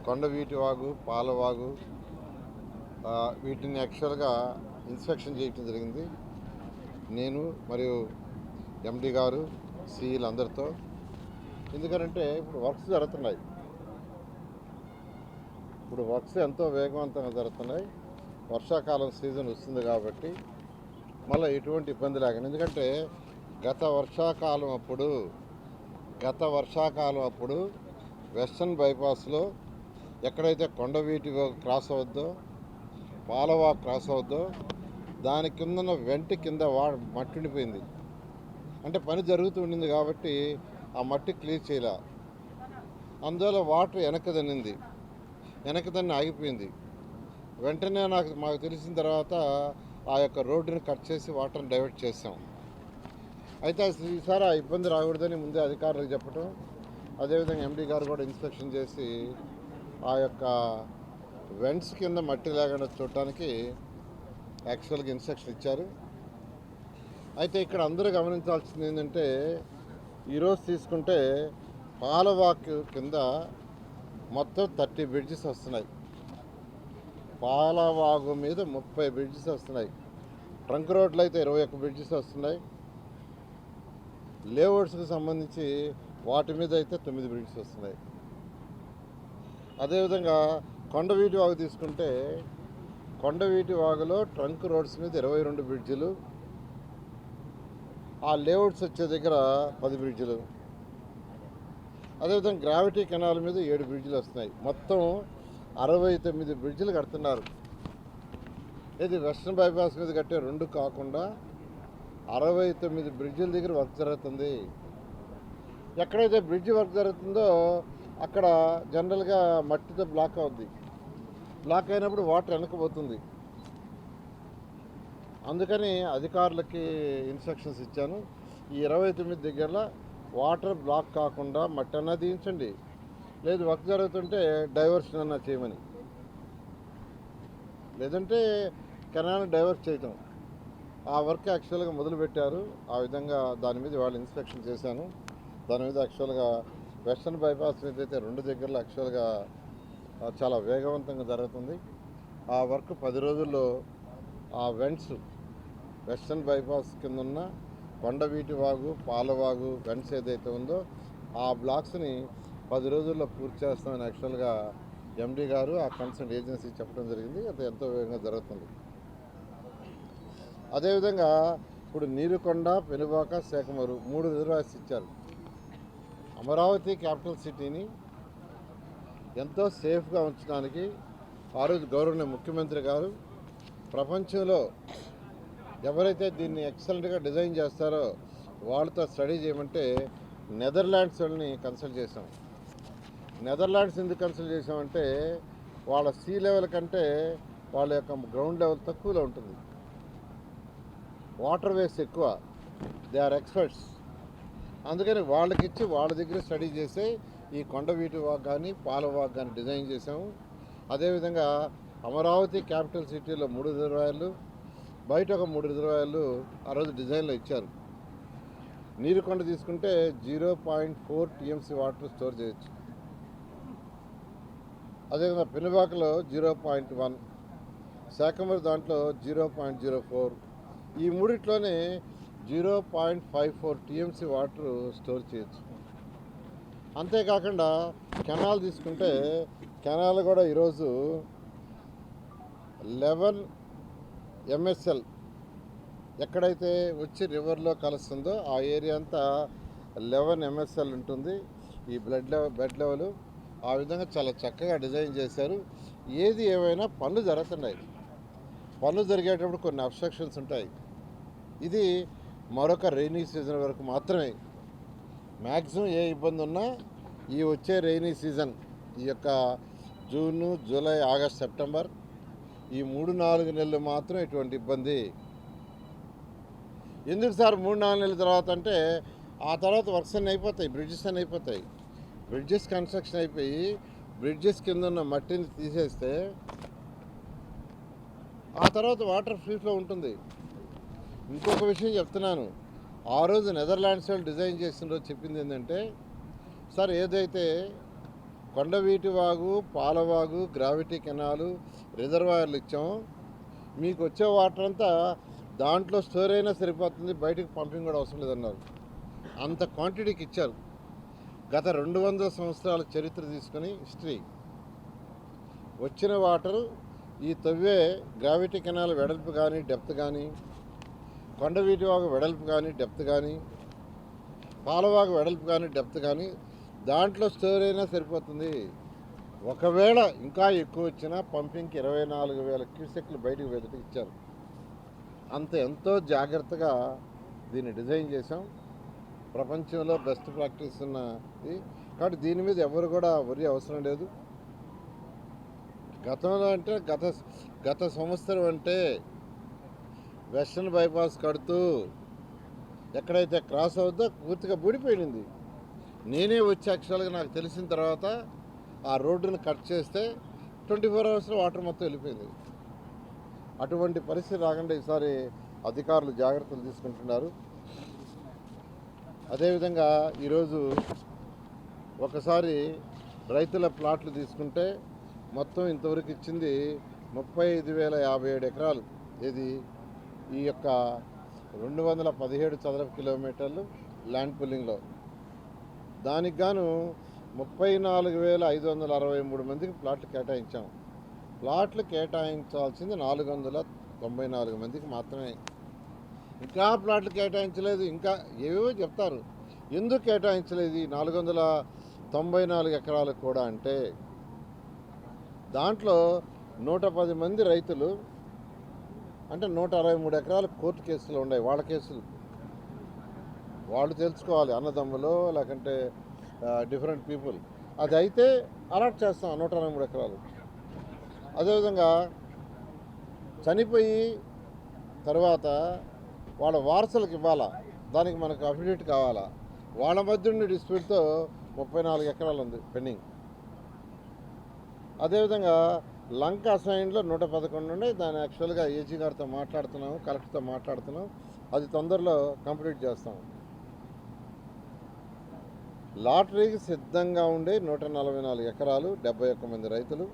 కొండవీటి వాగు, పాలవాగు వీటిని యాక్చువల్గా ఇన్స్పెక్షన్ చేయటం జరిగింది. నేను మరియు ఎండి గారు, సిఈలు అందరితో. ఎందుకంటే ఇప్పుడు వర్క్స్ జరుగుతున్నాయి. ఇప్పుడు వర్క్స్ ఎంతో వేగవంతంగా జరుగుతున్నాయి. వర్షాకాలం సీజన్ వస్తుంది కాబట్టి మళ్ళీ ఎటువంటి ఇబ్బంది లేకుండా. ఎందుకంటే గత వర్షాకాలం అప్పుడు వెస్టర్న్ బైపాస్లో ఎక్కడైతే కొండవీటి క్రాస్ అవుద్దో, పాలవాగు క్రాస్ అవుద్దో దాని కింద వెంటి కింద మట్టి ఉండిపోయింది. అంటే పని జరుగుతూ ఉండింది కాబట్టి ఆ మట్టి క్లియర్ చేయలే. అందువల్ల వాటర్ వెనక్కి దన్ని ఆగిపోయింది. వెంటనే మాకు తెలిసిన తర్వాత ఆ యొక్క రోడ్డుని కట్ చేసి వాటర్ని డైవర్ట్ చేసాం. అయితే ఈసారి ఆ ఇబ్బంది రాకూడదని ముందే అధికారులకు చెప్పడం, అదేవిధంగా ఎండి గారు కూడా ఇన్స్పెక్షన్ చేసి ఆ యొక్క వెంట్స్ కింద మట్టి లేకుండా చూడటానికి యాక్చువల్గా ఇన్స్ట్రక్షన్ ఇచ్చారు. అయితే ఇక్కడ అందరూ గమనించాల్సింది ఏంటంటే, ఈరోజు తీసుకుంటే పాలవాగు కింద మొత్తం 30 బ్రిడ్జెస్ వస్తున్నాయి. పాలవాగు మీద 30 బ్రిడ్జెస్ వస్తున్నాయి. ట్రంక్ రోడ్లు అయితే 21 బ్రిడ్జెస్ వస్తున్నాయి. లేఅవుట్స్కి సంబంధించి వాటి మీద అయితే 9 బ్రిడ్జెస్ వస్తున్నాయి. అదేవిధంగా కొండవీటి వాగు తీసుకుంటే కొండవీటి వాగులో ట్రంక్ రోడ్స్ మీద 22 బ్రిడ్జిలు, ఆ లేఅవుట్స్ వచ్చే దగ్గర 10 బ్రిడ్జిలు, అదేవిధంగా గ్రావిటీ కెనాల్ మీద 7 బ్రిడ్జిలు వస్తున్నాయి. మొత్తం 69 బ్రిడ్జిలు కడుతున్నారు. ఇది వెస్ట్రన్ బైపాస్ మీద కట్టే 2 కాకుండా 69 బ్రిడ్జిల దగ్గర వర్క్ జరుగుతుంది. ఎక్కడైతే బ్రిడ్జి వర్క్ జరుగుతుందో అక్కడ జనరల్గా మట్టితో బ్లాక్ అవుద్ది. బ్లాక్ అయినప్పుడు వాటర్ వెనకపోతుంది. అందుకని అధికారులకి ఇన్స్ట్రక్షన్స్ ఇచ్చాను. ఈ 29 దగ్గరలో వాటర్ బ్లాక్ కాకుండా మట్టి అన్నా దించండి, లేదు వర్క్ జరుగుతుంటే డైవర్షన్ అన్నా చేయమని, లేదంటే కెనాల్ డైవర్ట్ చేయటం. ఆ వర్క్ యాక్చువల్గా మొదలుపెట్టారు. ఆ విధంగా దాని మీద వాళ్ళు ఇన్స్పెక్షన్ చేశాను. దాని మీద యాక్చువల్గా వెస్టర్న్ బైపాస్ మీద అయితే 2 దగ్గరలో యాక్చువల్గా చాలా వేగవంతంగా జరుగుతుంది. ఆ వర్క్ 10 రోజుల్లో ఆ వెంట్స్ వెస్టర్న్ బైపాస్ కింద ఉన్న కొండవీటి వాగు, పాలవాగు వెంట్స్ ఏదైతే ఉందో ఆ బ్లాక్స్ని 10 రోజుల్లో పూర్తి చేస్తామని యాక్చువల్గా ఎండి గారు ఆ కన్సర్న్ ఏజెన్సీ చెప్పడం జరిగింది. అది ఎంతో వేగంగా జరుగుతుంది. అదేవిధంగా ఇప్పుడు నీరుకొండ, పెనుబాక, శేఖమూరు 3 రిజర్వాయర్స్ ఇచ్చారు. అమరావతి క్యాపిటల్ సిటీని ఎంతో సేఫ్గా ఉంచడానికి ఆ రోజు గౌరవనీయ ముఖ్యమంత్రి గారు ప్రపంచంలో ఎవరైతే దీన్ని ఎక్సలెంట్గా డిజైన్ చేస్తారో వాళ్ళతో స్టడీ చేయమంటే నెదర్లాండ్స్ వాళ్ళని కన్సల్ట్ చేసాం. నెదర్లాండ్స్ ఎందుకు కన్సల్ట్ చేసామంటే వాళ్ళ సీ లెవెల్ కంటే వాళ్ళ యొక్క గ్రౌండ్ లెవెల్ తక్కువలో ఉంటుంది, వాటర్ వేస్ ఎక్కువ, దే ఆర్ ఎక్స్పర్ట్స్. అందుకని వాళ్ళకిచ్చి వాళ్ళ దగ్గర స్టడీ చేసే ఈ కొండవీటి వాగ్ కానీ పాలవాగ్ కానీ డిజైన్ చేసాము. అదేవిధంగా అమరావతి క్యాపిటల్ సిటీలో 3 రిజర్వాయర్లు, బయట ఒక 3 రిజర్వాయర్లు ఆ రోజు డిజైన్లో ఇచ్చారు. నీరుకొండ తీసుకుంటే 0.4 టీఎంసీ వాటర్ స్టోర్ చేయొచ్చు. అదేవిధంగా పెనుబాకలో 0.1, శాఖమూరు దాంట్లో 0.04, ఈ మూడిట్లోనే 0.54 టీఎంసీ వాటర్ స్టోర్ చేయొచ్చు. అంతేకాకుండా కెనాల్ తీసుకుంటే కెనాల్ కూడా ఈరోజు 11 ఎంఎస్ఎల్ ఎక్కడైతే వచ్చి రివర్లో కలుస్తుందో ఆ ఏరియా అంతా 11 ఎంఎస్ఎల్ ఉంటుంది ఈ బెడ్ లెవెల్. ఆ విధంగా చాలా చక్కగా డిజైన్ చేశారు. ఏది ఏమైనా పనులు జరుగుతున్నాయి. పనులు జరిగేటప్పుడు కొన్ని అబ్స్ట్రక్షన్స్ ఉంటాయి. ఇది మరొక రెయినీ సీజన్ వరకు మాత్రమే. మ్యాక్సిమం ఏ ఇబ్బంది ఉన్నా ఈ వచ్చే రెయినీ సీజన్, ఈ యొక్క జూను, జూలై, ఆగస్ట్, సెప్టెంబర్ ఈ 3-4 నెలలు మాత్రం ఎటువంటి ఇబ్బంది. ఎందుకు సార్ 3-4 నెలల తర్వాత అంటే ఆ తర్వాత వర్క్స్ అన్నీ అయిపోతాయి, బ్రిడ్జెస్ అన్నీ అయిపోతాయి. బ్రిడ్జెస్ కన్స్ట్రక్షన్ అయిపోయి బ్రిడ్జెస్ కింద ఉన్న మట్టిని తీసేస్తే ఆ తర్వాత వాటర్ ఫ్రీ ఫ్లో ఉంటుంది. ఇంకొక విషయం చెప్తున్నాను, ఆ రోజు నెదర్లాండ్స్ వాళ్ళు డిజైన్ చేసిన రోజు చెప్పింది ఏంటంటే, సార్ ఏదైతే కొండవీటి వాగు, పాలవాగు, గ్రావిటీ కెనాలు, రిజర్వాయర్లు ఇచ్చాం. మీకు వచ్చే వాటర్ అంతా దాంట్లో స్టోర్ అయినా సరిపోతుంది, బయటకు పంపింగ్ కూడా అవసరం లేదన్నారు. అంత క్వాంటిటీకి ఇచ్చారు. గత 200 సంవత్సరాల చరిత్ర తీసుకొని హిస్టరీ వచ్చిన వాటర్ ఈ తవ్వే గ్రావిటీ కెనాల్ వెడల్పు కానీ డెప్త్ కానీ, కొండవీటి వాగు వెడల్పు కానీ డెప్త్ కానీ, పాలవాగు వెడల్పు కానీ డెప్త్ కానీ దాంట్లో స్టోర్ అయినా సరిపోతుంది. ఒకవేళ ఇంకా ఎక్కువ వచ్చినా పంపింగ్కి 24,000 క్యూసెక్లు బయటకు వెదటి ఇచ్చారు. అంత ఎంతో జాగ్రత్తగా దీన్ని డిజైన్ చేసాం. ప్రపంచంలో బెస్ట్ ప్రాక్టీస్ ఉన్నది కాబట్టి దీని మీద ఎవరు కూడా వరి అవసరం లేదు. గతంలో అంటే గత సంవత్సరం అంటే వెస్టర్న్ బైపాస్ కడుతూ ఎక్కడైతే క్రాస్ అవుద్దో పూర్తిగా బూడిపోయింది. నేనే వచ్చి యాక్చువల్గా నాకు తెలిసిన తర్వాత ఆ రోడ్డును కట్ చేస్తే 24 అవర్స్లో వాటర్ మొత్తం వెళ్ళిపోయింది. అటువంటి పరిస్థితి రాకుండా ఈసారి అధికారులు జాగ్రత్తలు తీసుకుంటున్నారు. అదేవిధంగా ఈరోజు ఒకసారి రైతుల ప్లాట్లు తీసుకుంటే మొత్తం ఇంతవరకు ఇచ్చింది 35,057 ఎకరాలు. ఇది ఈ యొక్క 217 చదరపు కిలోమీటర్లు ల్యాండ్ పుల్లింగ్లో. దానికి గాను 34,563 మందికి ప్లాట్లు కేటాయించాం. ప్లాట్లు కేటాయించాల్సింది 494 మందికి మాత్రమే. ఇంకా ప్లాట్లు కేటాయించలేదు, ఇంకా ఏవేవో చెప్తారు. ఎందుకు కేటాయించలేదు ఈ 494 ఎకరాలకు కూడా అంటే దాంట్లో 110 మంది రైతులు అంటే 163 ఎకరాలు కోర్టు కేసులు ఉన్నాయి. వాళ్ళ కేసులు వాళ్ళు తెలుసుకోవాలి, అన్నదమ్ములో లేకంటే డిఫరెంట్ పీపుల్. అది అయితే అలాట్ చేస్తాం 163 ఎకరాలు. అదేవిధంగా చనిపోయి తర్వాత వాళ్ళ వారసులకు ఇవ్వాలా, దానికి మనకు అఫిడవిట్ కావాలా. వాళ్ళ మధ్య ఉండే డిస్ప్యూట్తో 34 ఎకరాలు ఉంది పెండింగ్. అదేవిధంగా లంక అసైన్లో 111 ఉన్నాయి. దాన్ని యాక్చువల్గా ఏజీ గారితో మాట్లాడుతున్నాము, కలెక్టర్తో మాట్లాడుతున్నాం. అది తొందరలో కంప్లీట్ చేస్తాం. లాటరీకి సిద్ధంగా ఉండే 144 ఎకరాలు, 71 మంది రైతులు.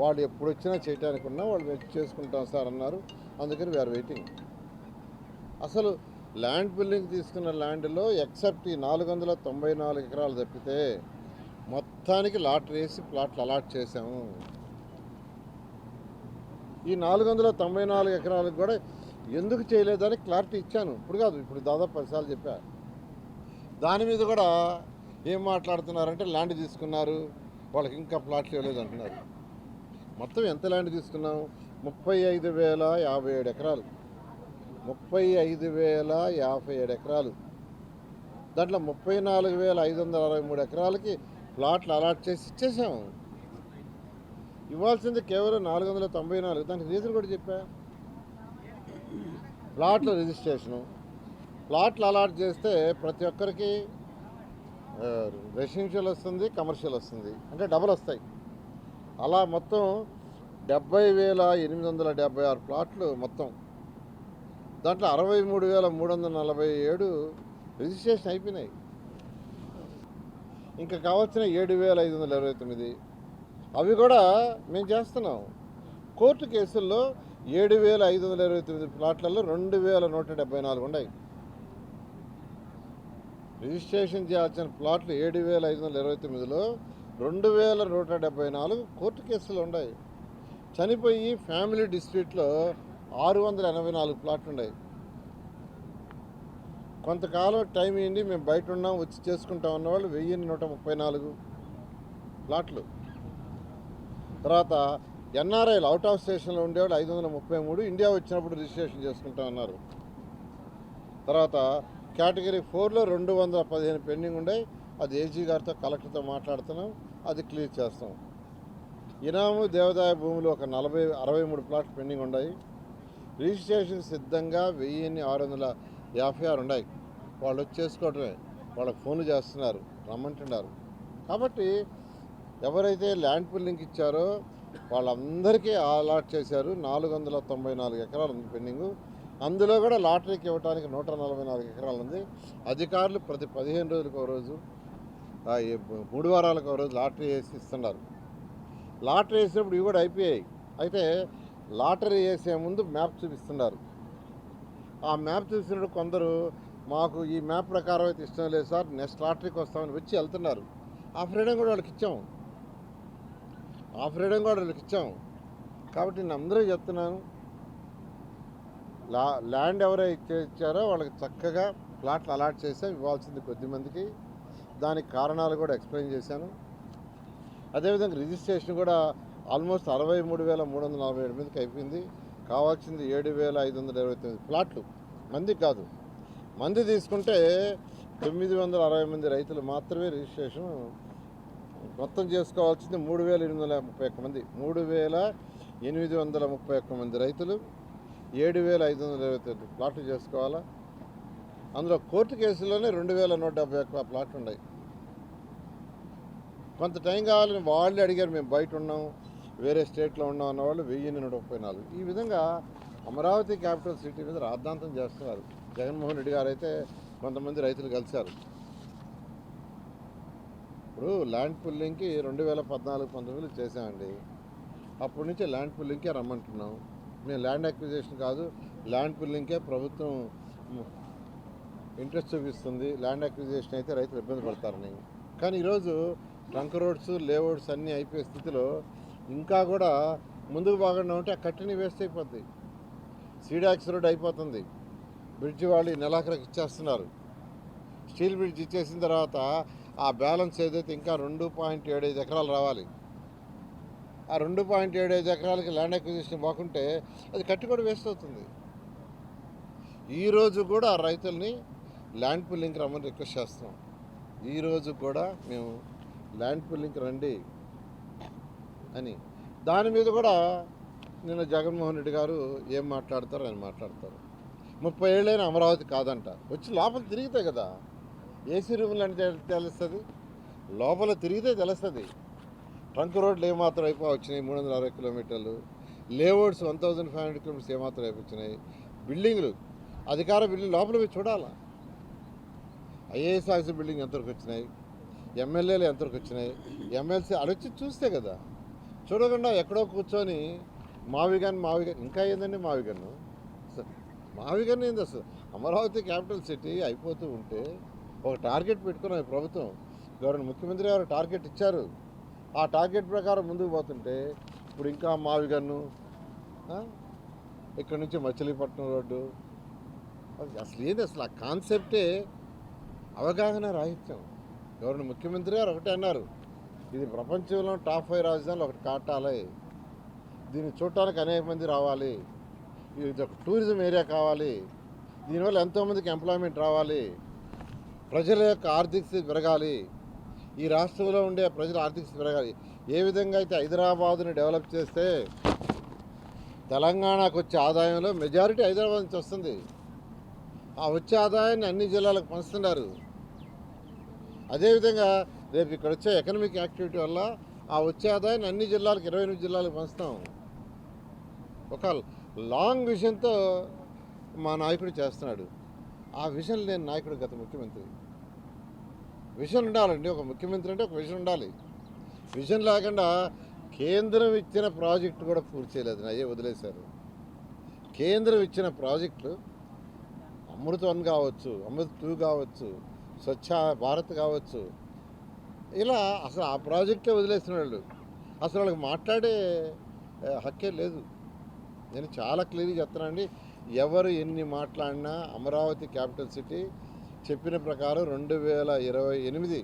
వాళ్ళు ఎప్పుడు వచ్చినా చేయడానికి ఉన్నా వాళ్ళు వెయిట్ చేసుకుంటాం సార్ అన్నారు. అందుకని వీఆర్ వెయిటింగ్. అసలు ల్యాండ్ బిల్డింగ్ తీసుకున్న ల్యాండ్లో ఎక్సెప్ట్ ఈ 494 ఎకరాలు తప్పితే మొత్తానికి లాటరీ వేసి ప్లాట్లు అలాట్ చేశాము. ఈ 494 ఎకరాలకు కూడా ఎందుకు చేయలేదని క్లారిటీ ఇచ్చాను. ఇప్పుడు కాదు, ఇప్పుడు దాదాపు 10 సార్లు చెప్పా. దాని మీద కూడా ఏం మాట్లాడుతున్నారంటే ల్యాండ్ తీసుకున్నారు, వాళ్ళకి ఇంకా ప్లాట్లు ఇవ్వలేదు అంటున్నారు. మొత్తం ఎంత ల్యాండ్ తీసుకున్నాం? 35,057 ఎకరాలు. 35,057 ఎకరాలు. దాంట్లో 34,563 ఎకరాలకి ప్లాట్లు అలాట్ చేసి ఇచ్చేసాము. ఇవ్వాల్సింది కేవలం 494. దానికి రీజన్ కూడా చెప్పా. ప్లాట్ల రిజిస్ట్రేషను, ప్లాట్లు అలాట్ చేస్తే ప్రతి ఒక్కరికి రెసిడెన్షియల్ వస్తుంది, కమర్షియల్ వస్తుంది, అంటే డబల్ వస్తాయి. అలా మొత్తం 70,876 ప్లాట్లు మొత్తం. దాంట్లో 63,347 రిజిస్ట్రేషన్ అయిపోయినాయి. ఇంకా కావాల్సిన 7,529 అవి కూడా మేము చేస్తున్నాం. కోర్టు కేసుల్లో 7,529 ప్లాట్లలో 2,174 ఉన్నాయి. రిజిస్ట్రేషన్ చేయాల్సిన ప్లాట్లు 7,529లో 2,174 కోర్టు కేసులు ఉన్నాయి. చనిపోయి ఫ్యామిలీ డిస్ప్యూట్లో 684 ప్లాట్లు ఉన్నాయి. కొంతకాలం టైం ఇవ్వండి, మేము బయట ఉన్నాం వచ్చి చేసుకుంటాం అన్నవాళ్ళు 1,134 ప్లాట్లు. తర్వాత ఎన్ఆర్ఐలు అవుట్ ఆఫ్ స్టేషన్లో ఉండేవాళ్ళు 533, ఇండియా వచ్చినప్పుడు రిజిస్ట్రేషన్ చేసుకుంటాం అన్నారు. తర్వాత కేటగిరీ 4లో 215 పెండింగ్ ఉన్నాయి. అది ఏజీ గారితో కలెక్టర్తో మాట్లాడుతున్నాం, అది క్లియర్ చేస్తాం. ఇనాము దేవాదాయ భూములు ఒక 63 ప్లాట్లు పెండింగ్ ఉన్నాయి. రిజిస్ట్రేషన్ సిద్ధంగా 1,656 ఉన్నాయి. వాళ్ళు వచ్చి చేసుకోవటమే, వాళ్ళకి ఫోన్లు చేస్తున్నారు, రమ్మంటున్నారు. కాబట్టి ఎవరైతే ల్యాండ్ పుల్లింగ్ ఇచ్చారో వాళ్ళందరికీ అలాట్ చేశారు. 494 ఎకరాలు ఉంది పెండింగు. అందులో కూడా లాటరీకి ఇవ్వడానికి 144 ఎకరాలు ఉంది. అధికారులు ప్రతి 15 రోజులకు ఒక రోజు ఈ 3 వారాలకు ఒక రోజు లాటరీ వేసి ఇస్తున్నారు. లాటరీ వేసినప్పుడు ఇవి కూడా అయిపోయాయి. అయితే లాటరీ వేసే ముందు మ్యాప్ చూపిస్తున్నారు. ఆ మ్యాప్ చూసినప్పుడు కొందరు మాకు ఈ మ్యాప్ ప్రకారం అయితే ఇష్టం లేదు సార్, నెక్స్ట్ లాటరీకి వస్తామని వచ్చి వెళ్తున్నారు. ఆ ఫ్రీడమ్ కూడా వాళ్ళకి ఇచ్చాం. కాబట్టి నేను అందరూ చెప్తున్నాను, ల్యాండ్ ఎవరైతే ఇచ్చారో వాళ్ళకి చక్కగా ప్లాట్లు అలాట్ చేసాం. ఇవ్వాల్సింది కొద్ది మందికి. దానికి కారణాలు కూడా ఎక్స్ప్లెయిన్ చేశాను. అదేవిధంగా రిజిస్ట్రేషన్ కూడా ఆల్మోస్ట్ 63,347 మందికి అయిపోయింది. కావాల్సింది 7,529 ప్లాట్లు. మందికి కాదు, మంది తీసుకుంటే 960 మంది రైతులు మాత్రమే రిజిస్ట్రేషన్. మొత్తం చేసుకోవాల్సింది 3,831 మంది. 3,831 మంది రైతులు 7,529 ప్లాట్లు చేసుకోవాలా. అందులో కోర్టు కేసుల్లోనే 2,171 ప్లాట్లు ఉన్నాయి. కొంత టైం కావాలని వాళ్ళే అడిగారు. మేము బయట ఉన్నాం, వేరే స్టేట్లో ఉన్నాం అన్నవాళ్ళు 1,134. ఈ విధంగా అమరావతి క్యాపిటల్ సిటీ మీద రాద్ధాంతం చేస్తున్నారు. జగన్మోహన్ రెడ్డి గారు అయితే కొంతమంది రైతులు కలిశారు. ఇప్పుడు ల్యాండ్ పుల్లింగ్కి 2014-19 చేసామండి. అప్పటి నుంచి ల్యాండ్ పుల్లింగ్కే రమ్మంటున్నాం. మేము ల్యాండ్ అక్విజిషన్ కాదు, ల్యాండ్ పుల్లింగ్కే ప్రభుత్వం ఇంట్రెస్ట్ చూపిస్తుంది. ల్యాండ్ అక్విజిషన్ అయితే రైతులు ఇబ్బంది పడతారని. కానీ ఈరోజు ట్రంక్ రోడ్స్, లేఅవుట్స్ అన్నీ అయిపోయే స్థితిలో ఇంకా కూడా ముందుకు బాగుండా ఉంటే ఆ కట్టిని వేస్ట్ అయిపోద్ది. సీడాక్స్ రోడ్ అయిపోతుంది. బ్రిడ్జి వాళ్ళు ఈ నెలాఖరికి ఇచ్చేస్తున్నారు. స్టీల్ బ్రిడ్జ్ ఇచ్చేసిన తర్వాత ఆ బ్యాలెన్స్ ఏదైతే ఇంకా 2.75 ఎకరాలు రావాలి. ఆ 2.75 ఎకరాలకి ల్యాండ్ అక్విజిషన్ బాగుంటే అది కట్టి కూడా వేస్ట్ అవుతుంది. ఈరోజు కూడా ఆ రైతుల్ని ల్యాండ్ పుల్లింగ్కి రమ్మని రిక్వెస్ట్ చేస్తున్నాం. ఈరోజు కూడా మేము ల్యాండ్ పుల్లింగ్కి రండి అని. దాని మీద కూడా నిన్న జగన్మోహన్ రెడ్డి గారు ఏం మాట్లాడతారో ఆయన మాట్లాడతారు. 30 ఏళ్ళైనా అమరావతి కాదంట. వచ్చి లోపల తిరిగితే కదా ఏసీ రూములు అంటే తెలుస్తుంది. లోపల తిరిగితే తెలుస్తుంది. ట్రంక్ రోడ్లు ఏమాత్రం వచ్చినాయి 360 కిలోమీటర్లు. లేఅవుట్స్ 1,500 కిలోమీటర్స్ ఏమాత్రం అయిపోయినాయి. బిల్డింగ్లు, అధికార బిల్డింగ్ లోపల పోయి చూడాలా. ఐఏఎస్ ఆఫీసర్ బిల్డింగ్ ఎంతవరకు వచ్చినాయి, ఎమ్మెల్యేలు ఎంతవరకు వచ్చినాయి, ఎమ్మెల్సీ అడొచ్చి చూస్తే కదా. చూడకుండా ఎక్కడో కూర్చొని మావిగన్ ఇంకా ఏందండి మావిగన్ను ఏంది అసలు. అమరావతి క్యాపిటల్ సిటీ అయిపోతూ ఉంటే ఒక టార్గెట్ పెట్టుకున్నాం ప్రభుత్వం. ముఖ్యమంత్రి గారు టార్గెట్ ఇచ్చారు. ఆ టార్గెట్ ప్రకారం ముందుకు పోతుంటే ఇప్పుడు ఇంకా మావిగన్ను, ఇక్కడ నుంచి మచిలీపట్నం రోడ్డు, అసలు ఏంది అసలు ఆ కాన్సెప్టే అవగాహన రాహిత్యం. ముఖ్యమంత్రి గారు ఒకటే అన్నారు, ఇది ప్రపంచంలో టాప్ 5 రాజధానులు ఒకటి కాటాలి, దీన్ని చూడటానికి అనేక మంది రావాలి, ఇది ఒక టూరిజం ఏరియా కావాలి, దీనివల్ల ఎంతోమందికి ఎంప్లాయ్మెంట్ రావాలి, ప్రజల యొక్క ఆర్థిక స్థితి పెరగాలి, ఈ రాష్ట్రంలో ఉండే ప్రజల ఆర్థిక స్థితి పెరగాలి. ఏ విధంగా అయితే హైదరాబాదుని డెవలప్ చేస్తే తెలంగాణకు వచ్చే ఆదాయంలో మెజారిటీ హైదరాబాద్ నుంచి వస్తుంది. ఆ వచ్చే ఆదాయాన్ని అన్ని జిల్లాలకు పంచుతున్నారు. అదేవిధంగా రేపు ఇక్కడ వచ్చే ఎకనామిక్ యాక్టివిటీ వల్ల ఆ వచ్చే ఆదాయాన్ని అన్ని జిల్లాలకు 28 జిల్లాలకు పంచుతాం. ఒక లాంగ్ విజన్తో మా నాయకుడు చేస్తున్నాడు. ఆ విజన్ లేని నాయకుడు గత ముఖ్యమంత్రి. విజన్ ఉండాలండి. ఒక ముఖ్యమంత్రి అంటే ఒక విజన్ ఉండాలి. విజన్ లేకుండా కేంద్రం ఇచ్చిన ప్రాజెక్టు కూడా పూర్తి చేయలేదు, అయ్యే వదిలేశారు. కేంద్రం ఇచ్చిన ప్రాజెక్టులు అమృత్ 1 కావచ్చు, అమృత్ 2 కావచ్చు, స్వచ్ఛ భారత్ కావచ్చు, ఇలా అసలు ఆ ప్రాజెక్టే వదిలేసిన వాళ్ళు. అసలు వాళ్ళకి మాట్లాడే హక్కే లేదు. నేను చాలా క్లియర్గా చెప్తున్నానండి. ఎవరు ఎన్ని మాట్లాడినా అమరావతి క్యాపిటల్ సిటీ చెప్పిన ప్రకారం 2028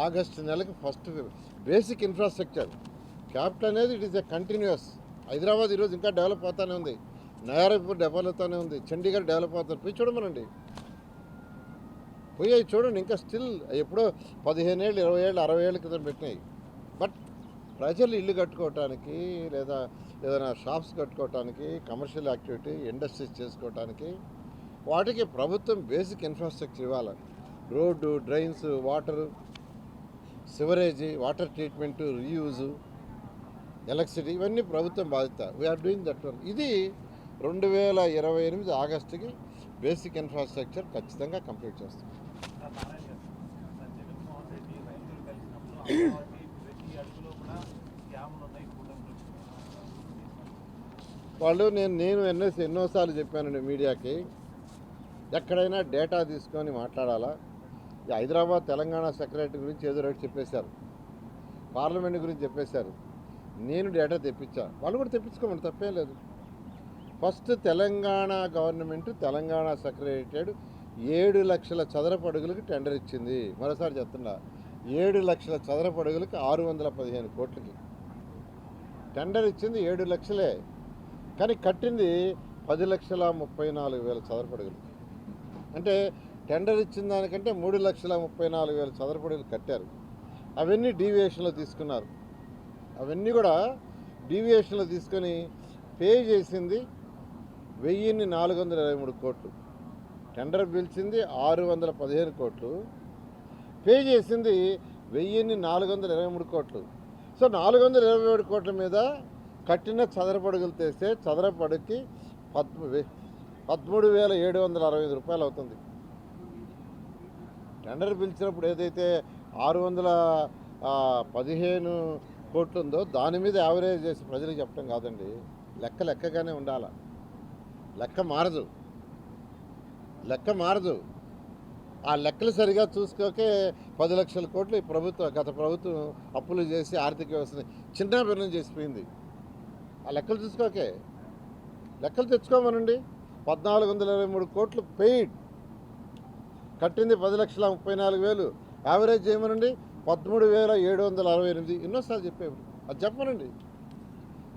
ఆగస్టు నెలకి ఫస్ట్ బేసిక్ ఇన్ఫ్రాస్ట్రక్చర్ క్యాపిటల్ అనేది it is a continuous. Hyderabad ఈరోజు ఇంకా డెవలప్ అవుతూనే ఉంది, నయారా ఇప్పుడు డెవలప్ అవుతూనే ఉంది, చండీగఢ్ డెవలప్ అవుతుంది. పోయి చూడమనండి, పోయి అవి చూడండి. ఇంకా స్టిల్ ఎప్పుడో 15 ఏళ్ళు, 20 ఏళ్ళు, 60 ఏళ్ళ క్రితం పెట్టినాయి. బట్ ప్రజలు ఇల్లు కట్టుకోవటానికి, లేదా ఏదైనా షాప్స్ కట్టుకోవటానికి, కమర్షియల్ యాక్టివిటీ, ఇండస్ట్రీస్ చేసుకోవటానికి వాటికి ప్రభుత్వం బేసిక్ ఇన్ఫ్రాస్ట్రక్చర్ ఇవ్వాలి. Road, drains, water, sewerage, water treatment, reuse, electricity, ఇవన్నీ ప్రభుత్వం బాధ్యత. We're doing that one. ఇది 2028 ఆగస్టుకి బేసిక్ ఇన్ఫ్రాస్ట్రక్చర్ ఖచ్చితంగా కంప్లీట్ చేస్తాం. అమరావతి ప్రతి అడుగులో కూడా స్కామ్లు ఉన్నాయి కూటమి. వాళ్ళు నేను ఎన్నోసార్లు చెప్పానండి మీడియాకి, ఎక్కడైనా డేటా తీసుకొని మాట్లాడాలా. ఈ హైదరాబాద్ తెలంగాణ సెక్రటరీ గురించి ఏదో రేటు చెప్పేశారు, పార్లమెంట్ గురించి చెప్పేశారు. నేను డేటా తెప్పించా, వాళ్ళు కూడా తెప్పించుకోమని తప్పేం లేదు. First Telangana government Telangana secretariat 7 లక్షల చదరపు అడుగులకి టెండర్ ఇచ్చింది. మరోసారి చెప్తున్నా, 7 లక్షల చదరపు అడుగులకి 615 కోట్లకి టెండర్ ఇచ్చింది. 7 లక్షలే, కానీ కట్టింది 10,34,000 చదరపు అడుగులు. అంటే టెండర్ ఇచ్చిన దానికంటే 3,34,000 చదరపు అడుగులు కట్టారు. అవన్నీ డీవియేషన్లో తీసుకున్నారు. అవన్నీ కూడా డీవియేషన్లో తీసుకొని పే చేసింది 1,423 కోట్లు. టెండర్ పిలిచింది 615 కోట్లు, పే చేసింది 1,423 కోట్లు. సో 427 కోట్ల మీద కట్టిన చదరపడుగులు తెస్తే చదరపడుగుకి 13,765 రూపాయలు అవుతుంది. టెండర్ పిలిచినప్పుడు ఏదైతే 615 కోట్లు ఉందో దాని మీద యావరేజ్ చేసి ప్రజలకు చెప్పడం కాదండి. లెక్కగానే ఉండాల. లెక్క మారదు. ఆ లెక్కలు సరిగా చూసుకోకే 10 లక్షల కోట్లు ఈ గత ప్రభుత్వం అప్పులు చేసి ఆర్థిక వ్యవస్థని చిన్నాభిన్నం చేసిపోయింది. ఆ లెక్కలు చూసుకోకే, లెక్కలు తెచ్చుకోమనండి. 1,423 కోట్లు పెయిడ్, కట్టింది 10,34,000. యావరేజ్ చేయమనండి 13,768. ఎన్నోసార్లు చెప్పేవి, అది చెప్పమనండి.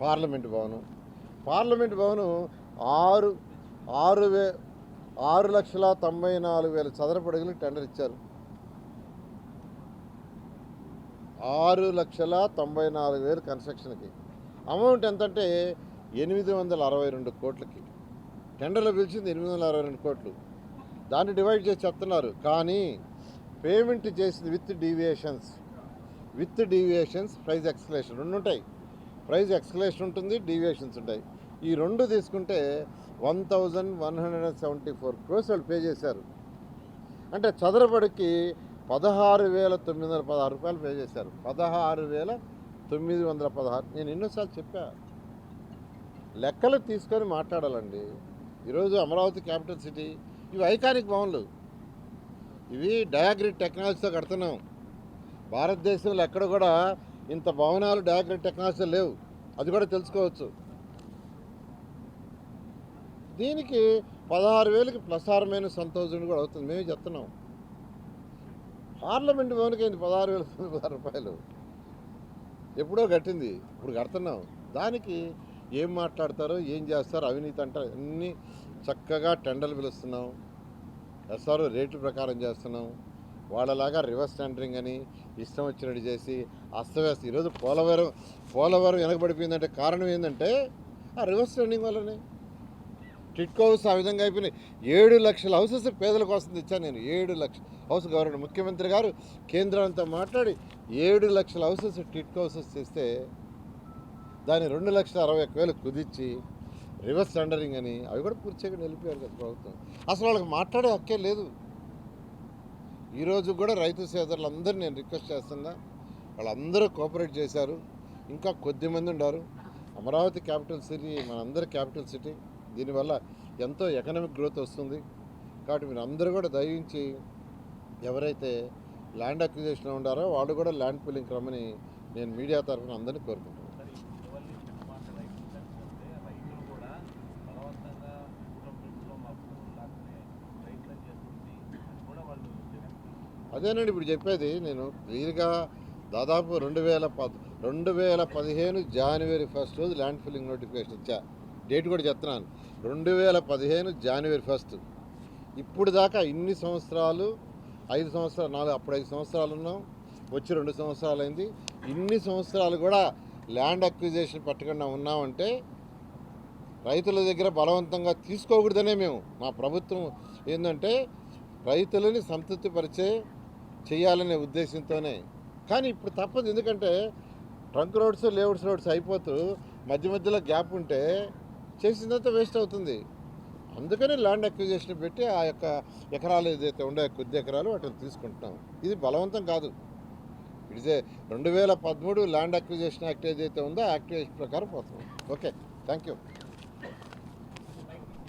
పార్లమెంట్ భవనం 6,94,000 చదరపు అడుగులకు టెండర్ ఇచ్చారు. 6,94,000 కన్స్ట్రక్షన్కి. అమౌంట్ ఎంతంటే 862 కోట్లకి. టెండర్లో పిలిచింది 862 కోట్లు. దాన్ని డివైడ్ చేసి చెప్తున్నారు. కానీ పేమెంట్ చేసింది విత్ డీవియేషన్స్ ప్రైజ్ ఎక్స్కలేషన్ రెండు ఉంటాయి. ప్రైజ్ ఎక్స్కలేషన్ ఉంటుంది, డీవియేషన్స్ ఉంటాయి. ఈ రెండు తీసుకుంటే 1,174 క్రోర్స్ వాళ్ళు పే చేశారు. అంటే చదరపడికి 16,916 రూపాయలు పే చేశారు. 16,916. నేను ఎన్నోసార్లు చెప్పా, లెక్కలు తీసుకొని మాట్లాడాలండి. ఈరోజు అమరావతి క్యాపిటల్ సిటీ, ఇవి ఐకానిక్ భవన్లు, ఇవి డయాగ్రిడ్ టెక్నాలజీతో కడుతున్నాం. భారతదేశంలో ఎక్కడ కూడా ఇంత భవనాలు డయాగ్రిడ్ టెక్నాలజీ లేవు, అది కూడా తెలుసుకోవచ్చు. దీనికి 16,000కి ±1,000 కూడా అవుతుంది. మేమే చెప్తున్నాం. పార్లమెంట్ భవన్కి అయింది 16,916 రూపాయలు. ఎప్పుడో కట్టింది, ఇప్పుడు కడుతున్నాం. దానికి ఏం మాట్లాడతారో ఏం చేస్తారో అవినీతి అంటారు. అన్నీ చక్కగా టెండర్లు పిలుస్తున్నాం, ఎస్ఆర్ఓ రేట్ల ప్రకారం చేస్తున్నాం. వాళ్ళలాగా రివర్స్ టెండరింగ్ అని ఇష్టం వచ్చినట్టు చేసి అస్తవ్యస్త. ఈరోజు పోలవరం వెనకబడిపోయిందంటే కారణం ఏంటంటే ఆ రివర్స్ టెండరింగ్ వల్లనే. టిట్కో హౌస్ ఆ విధంగా అయిపోయినాయి. 7 లక్షల హౌసెస్ పేదల కోసం తెచ్చాను నేను. 7 లక్షల హౌస్ గవర్నమెంట్ ముఖ్యమంత్రి గారు కేంద్రంతో మాట్లాడి 7 లక్షల హౌసెస్ టిట్కో హౌసెస్ చేస్తే దాన్ని 2,60,000 కుదిర్చి రివర్స్ టెండరింగ్ అని అవి కూడా పూర్తి చేయకుండా వెళ్ళిపోయారు కదా ప్రభుత్వం. అసలు వాళ్ళకి మాట్లాడే హక్కే లేదు. ఈరోజు కూడా రైతు సోదరులందరూ నేను రిక్వెస్ట్ చేస్తున్నా, వాళ్ళందరూ కోఆపరేట్ చేశారు. ఇంకా కొద్దిమంది ఉన్నారు. అమరావతి క్యాపిటల్ సిటీ మనందరి క్యాపిటల్ సిటీ. దీనివల్ల ఎంతో ఎకనామిక్ గ్రోత్ వస్తుంది. కాబట్టి మీరు అందరూ కూడా దయించి ఎవరైతే ల్యాండ్ అక్విజిషన్ ఉండారో వాళ్ళు కూడా ల్యాండ్ పూలింగ్ రమ్మని నేను మీడియా తరఫున అందరినీ కోరుకుంటున్నాను. అదేనండి ఇప్పుడు చెప్పేది. నేను క్లియర్గా దాదాపు 2015 జనవరి 1 రోజు ల్యాండ్ ఫిల్లింగ్ నోటిఫికేషన్ ఇచ్చా. డేట్ కూడా చెప్తున్నాను, 2015 జనవరి 1. ఇప్పుడు దాకా ఇన్ని సంవత్సరాలు, 5 సంవత్సరాలు, 4 అప్పుడు 5 సంవత్సరాలు ఉన్నాం, వచ్చి 2 సంవత్సరాలు అయింది. ఇన్ని సంవత్సరాలు కూడా ల్యాండ్ అక్విజిషన్ పెట్టకుండా ఉన్నామంటే రైతుల దగ్గర బలవంతంగా తీసుకోకూడదనే మేము, మా ప్రభుత్వం ఏంటంటే రైతులని సంతృప్తిపరిచే చేయాలనే ఉద్దేశంతోనే. కానీ ఇప్పుడు తప్పదు, ఎందుకంటే ట్రంక్ రోడ్స్, లేఅవుట్స్ రోడ్స్ అయిపోతూ మధ్యలో గ్యాప్ ఉంటే చేసిందంతా వేస్ట్ అవుతుంది. అందుకని ల్యాండ్ అక్విజిషన్ పెట్టి ఆ యొక్క ఎకరాలు ఏదైతే ఉండే కొద్ది ఎకరాలు వాటిని తీసుకుంటున్నాం. ఇది బలవంతం కాదు. It's a 2013 land acquisition act ఏదైతే ఉందో ఆ యాక్ట్ ప్రకారం పోతుంది. Okay, thank you.